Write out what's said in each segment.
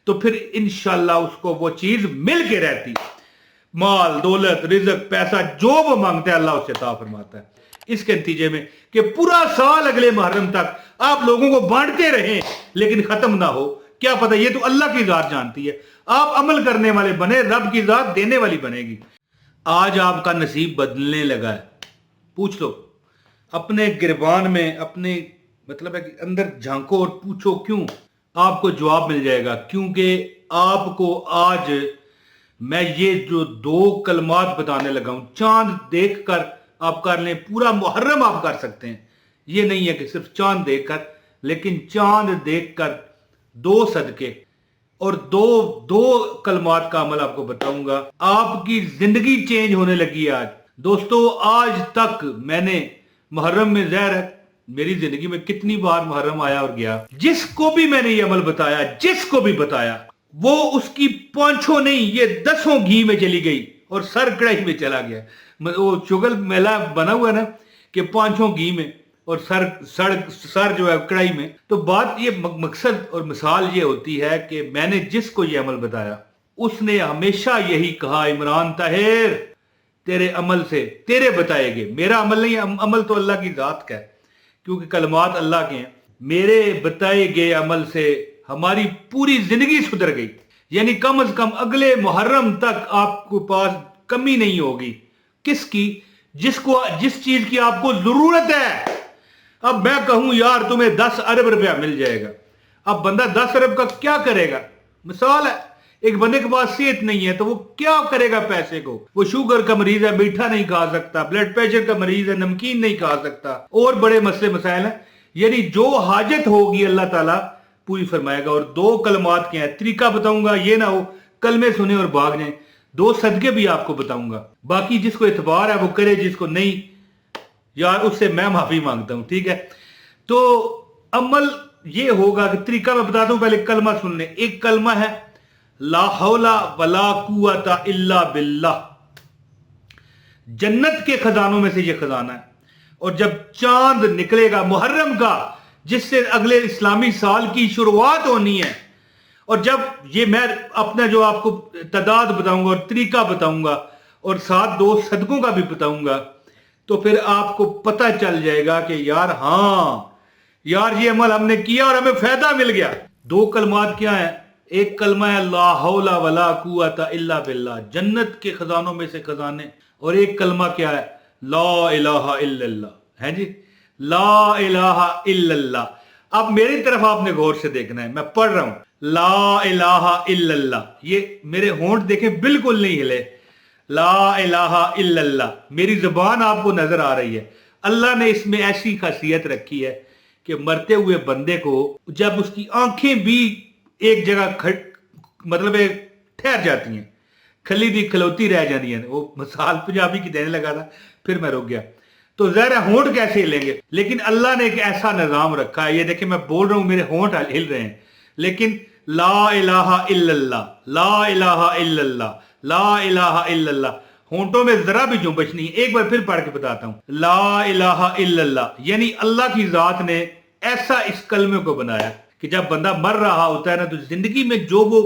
تو پھر انشاءاللہ اس کو وہ چیز مل کے رہتی. مال دولت رزق پیسہ جو وہ مانگتا ہے اللہ اسے عطا فرماتا ہے. اس کے نتیجے میں کہ پورا سال اگلے محرم تک آپ لوگوں کو بانٹتے رہیں لیکن ختم نہ ہو, کیا پتہ, یہ تو اللہ کی ذات جانتی ہے. آپ عمل کرنے والے بنے, رب کی ذات دینے والی بنے گی. آج آپ کا نصیب بدلنے لگا ہے. پوچھ لو اپنے گریبان میں, اپنے مطلب ہے کہ اندر جھانکو اور پوچھو کیوں, آپ کو جواب مل جائے گا. کیونکہ آپ کو آج میں یہ جو 2 کلمات بتانے لگا ہوں, چاند دیکھ کر آپ کر لیں, پورا محرم آپ کر سکتے ہیں. یہ نہیں ہے کہ صرف چاند دیکھ کر, لیکن چاند دیکھ کر 2 صدقے اور دو کلمات کا عمل آپ کو بتاؤں گا. آپ کی زندگی چینج ہونے لگی آج. دوستو آج تک میں نے محرم میں, ظاہر ہے میری زندگی میں کتنی بار محرم آیا اور گیا, جس کو بھی میں نے یہ عمل بتایا, جس کو بھی بتایا, وہ اس کی پانچوں نہیں یہ 10 گھی میں چلی گئی اور سر کڑاہی میں چلا گیا. وہ شگل میلہ بنا ہوا ہے نا کہ 5 گھی میں اور سر جو ہے کڑاہی میں. تو بات یہ مقصد اور مثال یہ ہوتی ہے کہ میں نے جس کو یہ عمل بتایا اس نے ہمیشہ یہی کہا, عمران طاہر تیرے عمل سے تیرے بتائے گئے, میرا عمل نہیں, عمل تو اللہ کی ذات کا ہے کیونکہ کلمات اللہ کے ہیں. میرے بتائے گئے عمل سے ہماری پوری زندگی سدھر گئی. یعنی کم از کم اگلے محرم تک آپ کو پاس کمی نہیں ہوگی. کس کی؟ جس چیز کی آپ کو ضرورت ہے. اب میں کہوں یار تمہیں 10 ارب روپیہ مل جائے گا, اب بندہ 10 ارب کا کیا کرے گا؟ مثال ہے, ایک بندے کے پاس صحت نہیں ہے تو وہ کیا کرے گا پیسے کو؟ وہ شوگر کا مریض ہے, میٹھا نہیں کھا سکتا, بلڈ پریشر کا مریض ہے, نمکین نہیں کھا سکتا, اور بڑے مسئلے مسائل ہیں. یعنی جو حاجت ہوگی اللہ تعالیٰ پوری فرمائے گا. اور 2 کلمات کے ہیں, طریقہ بتاؤں گا, یہ نہ ہو کلمے سنے اور بھاگ جائیں. 2 صدقے بھی آپ کو بتاؤں گا. باقی جس کو اعتبار ہے وہ کرے, جس کو نہیں یار اس سے میں معافی مانگتا ہوں. ٹھیک ہے, تو عمل یہ ہوگا کہ طریقہ میں بتاتا ہوں, پہلے کلمہ سن لیں. ایک کلمہ ہے لا حول ولا قوت الا باللہ. جنت کے خزانوں میں سے یہ خزانہ ہے. اور جب چاند نکلے گا محرم کا, جس سے اگلے اسلامی سال کی شروعات ہونی ہے, اور جب یہ میں اپنا جو آپ کو تعداد بتاؤں گا اور طریقہ بتاؤں گا اور ساتھ 2 صدقوں کا بھی بتاؤں گا, تو پھر آپ کو پتہ چل جائے گا کہ یار ہاں یار یہ عمل ہم نے کیا اور ہمیں فائدہ مل گیا. 2 کلمات کیا ہیں؟ ایک کلمہ ہے لا حول ولا قوت الا باللہ, جنت کے خزانوں میں سے خزانے. اور ایک کلمہ کیا ہے؟ لا الہ الا اللہ. ہے جی, لا الہ الا اللہ. اب میری طرف آپ نے غور سے دیکھنا ہے, میں پڑھ رہا ہوں لا الہ الا اللہ. یہ میرے ہونٹ دیکھیں بالکل نہیں ہلے. لا الہ الا اللہ, میری زبان آپ کو نظر آ رہی ہے. اللہ نے اس میں ایسی خاصیت رکھی ہے کہ مرتے ہوئے بندے کو جب اس کی آنکھیں بھی ایک جگہ مطلب ٹھہر جاتی ہیں, کھلی دی کھلوتی رہ جاتی ہیں, وہ مثال پنجابی کی دینے لگا تھا پھر میں رک گیا, تو ظاہر ہے ہونٹ کیسے ہلیں گے. لیکن اللہ نے ایک ایسا نظام رکھا ہے, یہ دیکھیں میں بول رہا ہوں میرے ہونٹ ہل رہے ہیں, لیکن لا الہ الا اللہ, لا الہ الا اللہ, لا الہ الا اللہ, ہونٹوں میں ذرا بھی جنبش نہیں. ایک بار پھر پڑھ کے بتاتا ہوں لا الہ الا اللہ. یعنی اللہ کی ذات نے ایسا اس کلمے کو بنایا کہ جب بندہ مر رہا ہوتا ہے نا, تو زندگی میں جو وہ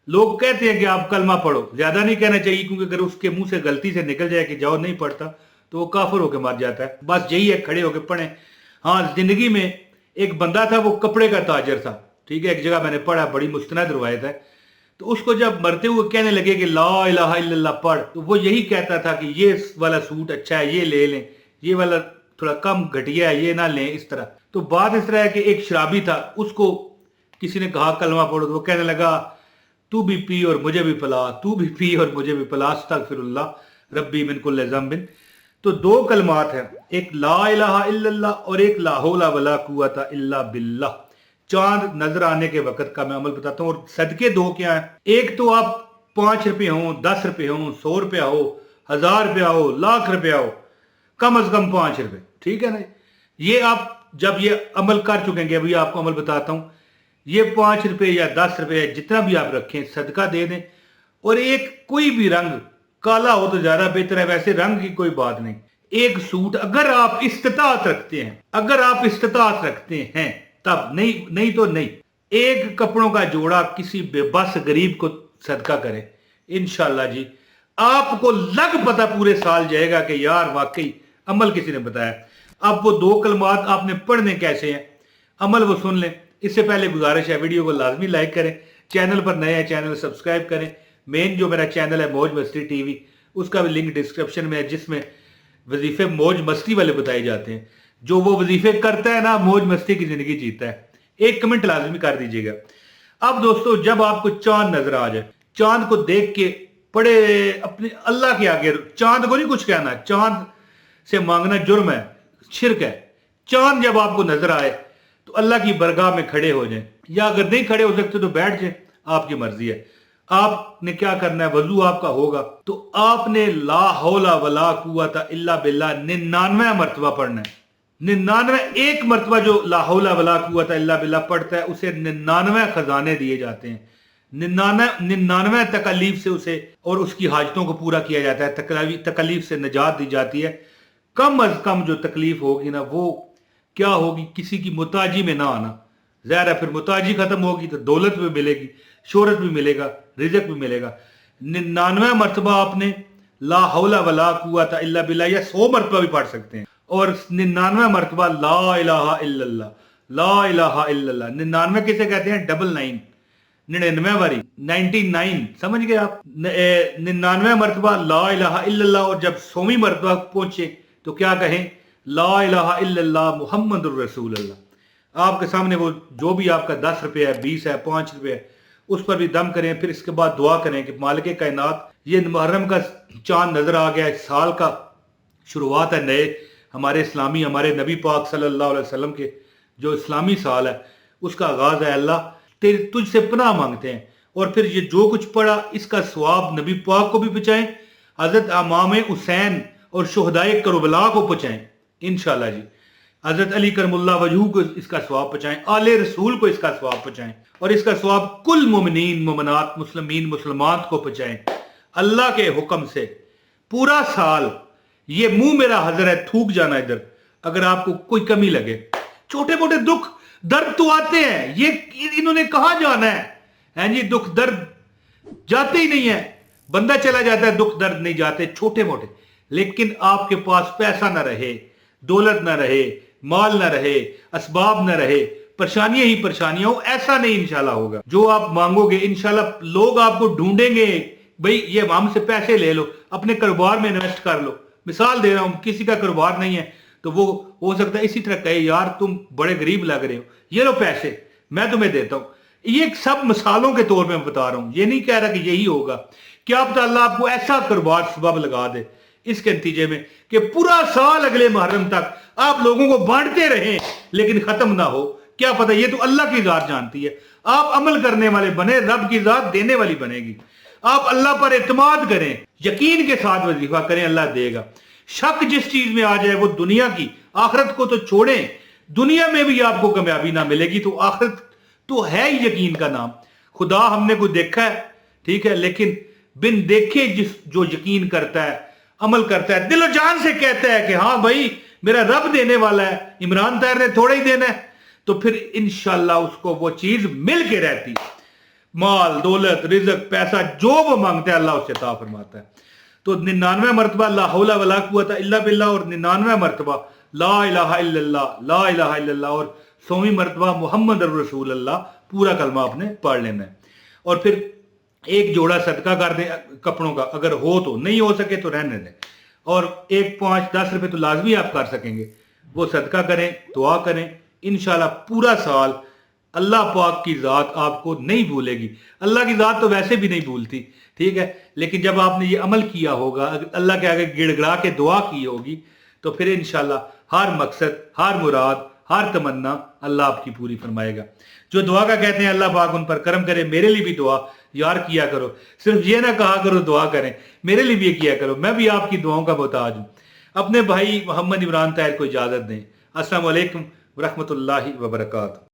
لوگ کہتے ہیں کہ آپ کلمہ پڑھو, زیادہ نہیں کہنا چاہیے کیونکہ اگر اس کے منہ سے غلطی سے نکل جائے کہ جاؤ نہیں پڑھتا تو وہ کافر ہو کے مر جاتا ہے. بس یہی ہے, کھڑے ہو کے پڑھیں. ہاں زندگی میں ایک بندہ تھا, وہ کپڑے کا تاجر تھا. ٹھیک ہے, ایک جگہ میں نے پڑھا, بڑی مستند روایت ہے. تو اس کو جب مرتے ہوئے کہنے لگے کہ لا الہ الا اللہ پڑھ, تو وہ یہی کہتا تھا کہ یہ والا سوٹ اچھا ہے یہ لے لیں, یہ والا تھوڑا کم گھٹیا ہے یہ نہ لیں, اس طرح. تو بات اس طرح ہے کہ ایک شرابی تھا, اس کو کسی نے کہا کلمہ پڑھو, تو وہ کہنے لگا تو بھی پی اور مجھے بھی پلا, تو بھی پی اور مجھے بھی پلا, استغفر اللہ ربی من کل ذنب. تو 2 کلمات ہیں, ایک لا الہ الا اللہ اور ایک لا حول ولا قوت الا باللہ. چاند نظر آنے کے وقت کا میں عمل بتاتا ہوں. اور صدقے 2 کیا ہیں؟ ایک تو آپ 5 روپے ہوں, 10 روپے ہوں, 100 روپیہ ہو, 1000 روپیہ ہو, لاکھ روپیہ ہو, کم از کم 5 روپے. ٹھیک ہے نا, یہ آپ جب یہ عمل کر چکیں گے, ابھی آپ کو عمل بتاتا ہوں, یہ 5 روپے یا 10 روپے جتنا بھی آپ رکھیں صدقہ دے دیں. اور ایک کوئی بھی رنگ, کالا ہو تو زیادہ بہتر ہے, ویسے رنگ کی کوئی بات نہیں. ایک سوٹ اگر آپ استطاعت رکھتے ہیں, اگر آپ استطاعت رکھتے ہیں تب, نہیں تو نہیں, एक कपड़ों का जोड़ा किसी बेबस गरीब को सदका करें, इंशाल्लाह जी आपको लग पता पूरे साल जाएगा कि यार वाकई अमल किसी ने बताया। अब वो 2 कलमात आपने पढ़ने कैसे हैं, अमल वो सुन लें। इससे पहले गुजारिश है वीडियो को लाजमी लाइक करें, चैनल पर नए हैं चैनल सब्सक्राइब करें। मेन जो मेरा चैनल है मौज मस्ती टीवी, उसका भी लिंक डिस्क्रिप्शन में है, जिसमें वजीफे मौज मस्ती वाले बताए जाते हैं। जो वो वजीफे करता है ना, मौज मस्ती की जिंदगी जीता है। एक कमेंट लाजमी कर दीजिएगा। अब दोस्तों, जब आपको चांद नजर आ जाए, चांद को देख के पड़े अपने अल्लाह के आगे, चांद को नहीं कुछ कहना, चांद से मांगना जुर्म है, शिरक है। चांद जब आपको नजर आए तो अल्लाह की बरगाह में खड़े हो जाएं, या अगर नहीं खड़े हो सकते तो बैठ जाएं, आपकी मर्जी है। आपने क्या करना है, वजू आपका होगा तो आपने ला हौला वला कुव्वता इल्ला बिल्लाह 99 मरतबा पढ़ना है। 99 एक मरतबा जो ला हौला वला कुव्वता इल्ला बिल्लाह पढ़ता है उसे 99 खजाने दिए जाते हैं, 99 तकलीफ से उसे और उसकी हाजतों को पूरा किया जाता है, तकलीफ से निजात दी जाती है। कम अज कम जो तकलीफ होगी ना, वो क्या होगी, किसी की मुताजी में ना आना। ज़ाहिर है फिर मुताजी खत्म होगी तो दौलत भी मिलेगी, शोहरत भी मिलेगा, रिज़्क भी मिलेगा। 99 मरतबा आपने ला हौला वला कुव्वता इल्ला बिल्लाह या 100 मरतबा भी पढ़ सकते हैं। और 99 मरतबा ला इलाहा इल्लल्लाह, ला इलाहा इल्लल्लाह। 99 किसे कहते हैं, 99 99 वाली 99, समझ गए आप। 99 मरतबा ला इलाहा इल्लल्लाह। और जब 100वीं मरतबा पहुंचे तो क्या कहें, ला इलाहा इल्लल्लाह मुहम्मदुर रसूलुल्लाह। आपके सामने वो जो भी आपका 10 रुपये है, 20 है, 5 रुपये है, उस पर भी दम करें। फिर इसके बाद दुआ करें कि मालिक कायनात, ये मुहर्रम का चांद नजर आ गया, इस साल का शुरुआत है नए हमारे इस्लामी, हमारे नबी पाक सल्लल्लाहु अलैहि वसल्लम के जो इस्लामी साल है उसका आगाज है। अल्लाह तेरे तुझसे पनाह मांगते हैं। और फिर ये जो कुछ पढ़ा इसका सवाब नबी पाक को भी पहुंचाएं, हजरत इमाम हुसैन और शुहदाए करबला को पहुंचाएं इंशाल्लाह जी। हजरत अली करमुल्लाह वजहू को इसका सवाब पहुंचाएं, आले रसूल को इसका सवाब पहुंचाएं, और इसका सवाब कुल मोमिनीन मोमिनात मुस्लिमीन मुसलमात को पहुंचाएं अल्लाह के हुक्म से। पूरा साल ये मुंह मेरा हजर है, थूक जाना इधर अगर आपको कोई कमी लगे। छोटे मोटे दुख दर्द तो आते हैं, ये इन्होंने कहां जाना है जी, दुख दर्द जाते ही नहीं है। बंदा चला जाता है, दुख दर्द नहीं जाते, छोटे मोटे। लेकिन आपके पास पैसा ना रहे, दौलत ना रहे, माल ना रहे, असबाब ना रहे, परेशानियां ही परेशानियां हो, ऐसा नहीं इंशाल्लाह होगा। जो आप मांगोगे इंशाल्लाह लोग आपको ढूंढेंगे, भाई ये हमसे पैसे ले लो, अपने कारोबार में इन्वेस्ट कर लो। मिसाल दे रहा हूं, किसी का कारोबार नहीं है तो वो हो सकता है इसी तरह कहे, यार तुम बड़े गरीब लग रहे हो, ये लो पैसे मैं तुम्हें देता हूं। ये सब मिसालों के तौर में बता रहा हूं, ये नहीं कह रहा कि यही होगा। क्या पता अल्लाह आपको ऐसा कारोबार सबब लगा दे इसके नतीजे में कि पूरा साल अगले मुहर्रम तक आप लोगों को बांटते रहें लेकिन खत्म ना हो। क्या पता, ये तो अल्लाह की जात जानती है। आप अमल करने वाले बने, रब की जात देने वाली बनेगी। आप अल्लाह पर एतमाद करें, यकीन के साथ वजीफा करें, अल्लाह देगा। शक जिस चीज में आ जाए वो दुनिया की, आखिरत को तो छोड़ें, दुनिया में भी आपको कामयाबी ना मिलेगी तो आखिरत तो है ही यकीन का नाम। खुदा हमने को देखा है, ठीक है, लेकिन बिन देखे जो यकीन करता है, अमल करता है, दिलो जान से कहता है कि हाँ भाई मेरा रब देने वाला है, इमरान ताहिर ने थोड़ा ही देना है, तो फिर इंशाल्लाह उसको वो चीज मिल के रहती। माल दौलत रिज़्क पैसा जो वो मांगता है अल्लाह उससे अता फरमाता है। तो 99 मरतबा ला हौला वला कुव्वता इल्ला बिल्लाह और 99 मरतबा ला इलाहा इल्लल्लाह, ला इलाहा इल्लल्लाह और 100वीं मरतबा मुहम्मद रसूलुल्लाह पूरा कलमा आपने पढ़ लेना है। और फिर एक जोड़ा सदका कर दें कपड़ों का, अगर हो तो, नहीं हो सके तो रहने दें। और 1 5 10 रुपए तो लाजमी आप कर सकेंगे, वो सदका करें, दुआ करें। इंशाल्लाह पूरा साल अल्लाह पाक की जात आपको नहीं भूलेगी। अल्लाह की जात तो वैसे भी नहीं भूलती, ठीक है, लेकिन जब आपने ये अमल किया होगा, अल्लाह के आगे गिड़गिड़ा के दुआ की होगी, तो फिर इंशाल्लाह हर मकसद, हर मुराद, हर तमन्ना अल्लाह आपकी पूरी फरमाएगा। जो दुआ का कहते हैं अल्लाह पाक उन पर करम करे। मेरे लिए भी दुआ यार किया करो, सिर्फ ये ना कहा करो दुआ करें, मेरे लिए भी ये किया करो, मैं भी आपकी दुआओं का मोहताज हूं। अपने भाई मोहम्मद इमरान ताहिर को इजाजत दें। अस्सलाम वालेकुम व रहमतुल्लाहि व बरकातहू।